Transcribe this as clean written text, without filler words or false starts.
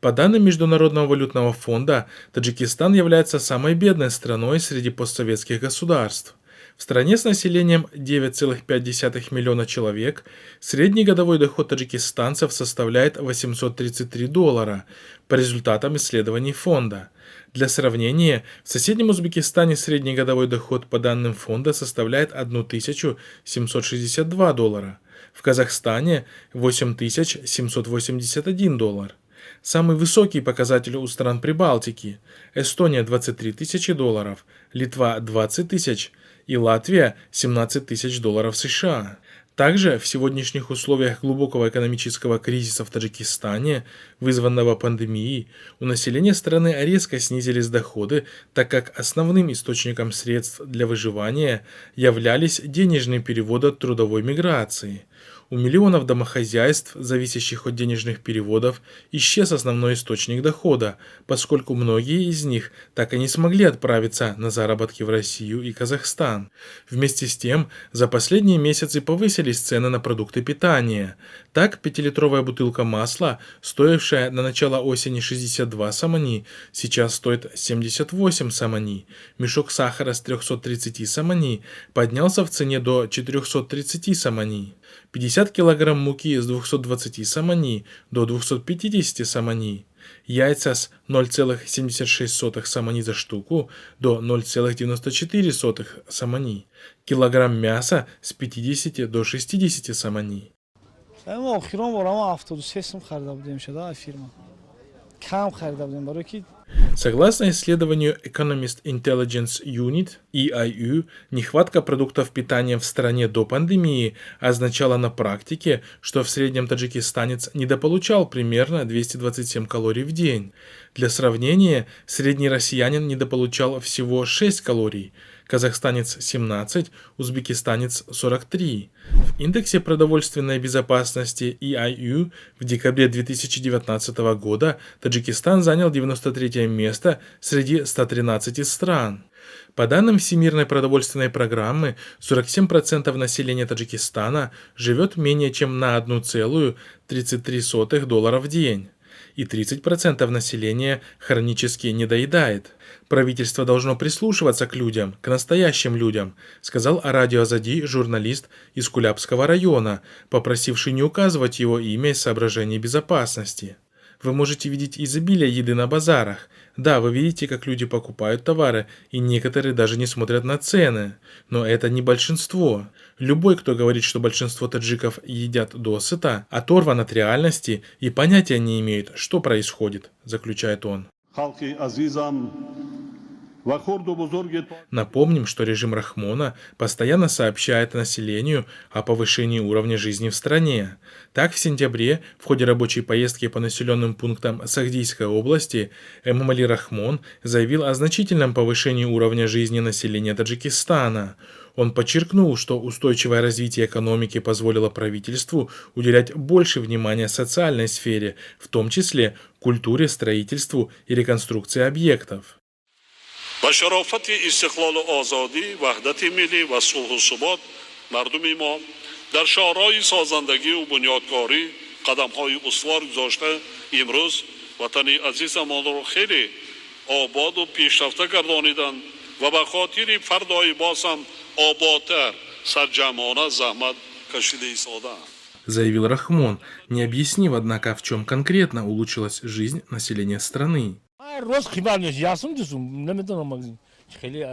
По данным Международного валютного фонда, Таджикистан является самой бедной страной среди постсоветских государств. В стране с населением 9,5 миллиона человек средний годовой доход таджикистанцев составляет $833 по результатам исследований фонда. Для сравнения, в соседнем Узбекистане средний годовой доход по данным фонда составляет $1762, в Казахстане $8781. Самый высокий показатель у стран Прибалтики – Эстония $23 тысячи, Литва $20 тысяч и Латвия $17 тысяч США. Также в сегодняшних условиях глубокого экономического кризиса в Таджикистане, вызванного пандемией, у населения страны резко снизились доходы, так как основным источником средств для выживания являлись денежные переводы от трудовой миграции. У миллионов домохозяйств, зависящих от денежных переводов, исчез основной источник дохода, поскольку многие из них так и не смогли отправиться на заработки в Россию и Казахстан. Вместе с тем, за последние месяцы повысились цены на продукты питания. Так, 5-литровая бутылка масла, стоившая на начало осени 62 самани, сейчас стоит 78 самани. Мешок сахара с 330 самани поднялся в цене до 430 самани. 50 кг муки с 220 самани до 250 самани. Яйца с 0,76 самани за штуку до 0,94 самани. Килограмм мяса с 50 до 60 самани. Согласно исследованию Economist Intelligence Unit (EIU), нехватка продуктов питания в стране до пандемии означала на практике, что в среднем таджикистанец недополучал примерно 227 калорий в день. Для сравнения, средний россиянин недополучал всего 6 калорий, казахстанец 17, узбекистанец 43. В индексе продовольственной безопасности EIU в декабре 2019 года Таджикистан занял 93 место среди 113 стран. По данным Всемирной продовольственной программы, 47% населения Таджикистана живет менее чем на $1,33 в день, и 30% населения хронически недоедает. Правительство должно прислушиваться к людям, к настоящим людям, сказал Радио Азади журналист из Кулябского района, попросивший не указывать его имя из соображений безопасности. Вы можете видеть изобилие еды на базарах. Да, вы видите, как люди покупают товары, и некоторые даже не смотрят на цены. Но это не большинство. Любой, кто говорит, что большинство таджиков едят досыта, оторван от реальности и понятия не имеет, что происходит, заключает он. Напомним, что режим Рахмона постоянно сообщает населению о повышении уровня жизни в стране. Так, в сентябре, в ходе рабочей поездки по населенным пунктам Сагдийской области, Эмомали Рахмон заявил о значительном повышении уровня жизни населения Таджикистана. Он подчеркнул, что устойчивое развитие экономики позволило правительству уделять больше внимания социальной сфере, в том числе культуре, строительству и реконструкции объектов. با شرافت استقلال و آزادی وحدت ملی و صلح و ثبات مردم ما در شاهراه سازندگی و بنیادکاری قدم‌های استوار گذاشته امروز وطن عزیزمان را خیلی آباد و پیشرفته گردانیدند و به خاطر فردای باز هم آبادتر سرجمعانه زحمت کشیده ایستادند. Заявил Рахмон, не объяснив, однако, в чем конкретно улучшилась жизнь населения страны. روز خبر نیست یاسم دوستم نمیدونم خیلی